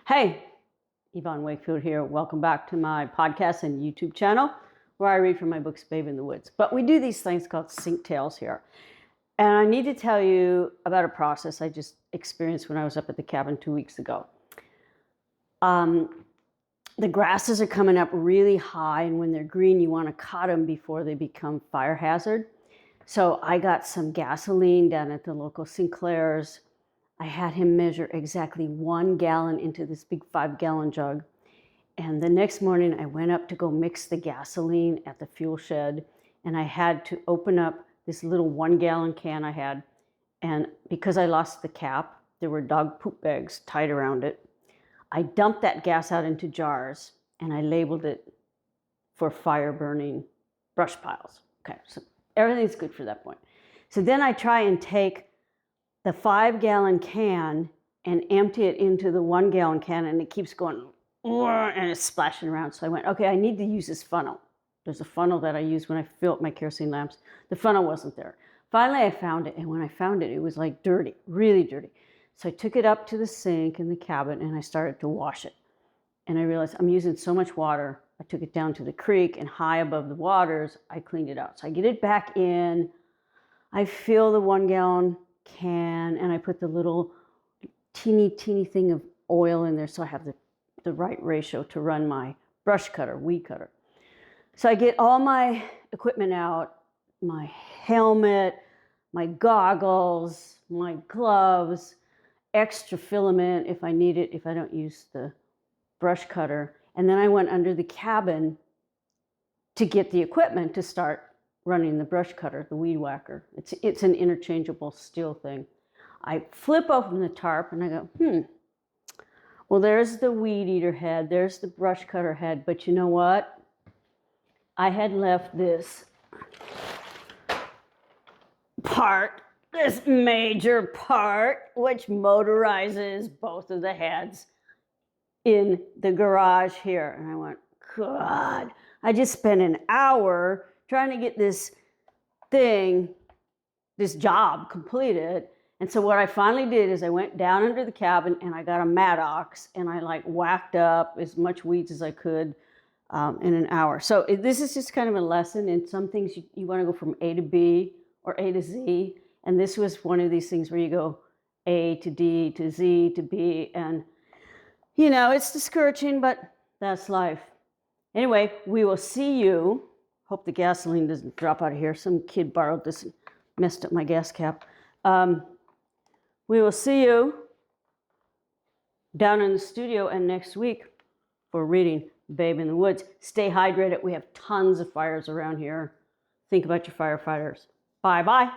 Hey, Yvonne Wakefield here. Welcome back to my podcast and YouTube channel where I read from my books, Babe in the Woods. But we do these things called sink tales here. And I need to tell you about a process I just experienced when I was up at the cabin 2 weeks ago. The grasses are coming up really high, and when they're green, you want to cut them before they become fire hazard. So I got some gasoline down at the local Sinclair's. I had him measure exactly 1 gallon into this big 5-gallon jug. And the next morning I went up to go mix the gasoline at the fuel shed, and I had to open up this little 1-gallon can I had. And because I lost the cap, there were dog poop bags tied around it. I dumped that gas out into jars and I labeled it for fire burning brush piles. Okay, so everything's good for that point. So then I try and take the 5-gallon can and empty it into the 1-gallon can, and it keeps going and it's splashing around. So I went, okay, I need to use this funnel. There's a funnel that I use when I fill up my kerosene lamps. The funnel wasn't there. Finally, I found it, and when I found it, it was like dirty, really dirty. So I took it up to the sink in the cabin and I started to wash it. And I realized I'm using so much water. I took it down to the creek, and high above the waters, I cleaned it out. So I get it back in. I fill the 1-gallon can, and I put the little teeny thing of oil in there so I have the right ratio to run my brush cutter, weed cutter. So I get all my equipment out, my helmet, my goggles, my gloves, extra filament if I need it, if I don't use the brush cutter. And then I went under the cabin to get the equipment to start running the brush cutter, the weed whacker. It's an interchangeable steel thing. I flip open the tarp and I go, well, there's the weed eater head, there's the brush cutter head, but you know what? I had left this part, this major part, which motorizes both of the heads, in the garage here. And I went, God, I just spent an hour trying to get this job completed. And so what I finally did is I went down under the cabin and I got a Maddox, and I whacked up as much weeds as I could in an hour. So this is just kind of a lesson. In some things you want to go from A to B or A to Z. And this was one of these things where you go A to D to Z to B. And, you know, it's discouraging, but that's life. Anyway, we will see you. Hope the gasoline doesn't drop out of here. Some kid borrowed this and messed up my gas cap. We will see you down in the studio and next week for reading Babe in the Woods. Stay hydrated. We have tons of fires around here. Think about your firefighters. Bye-bye.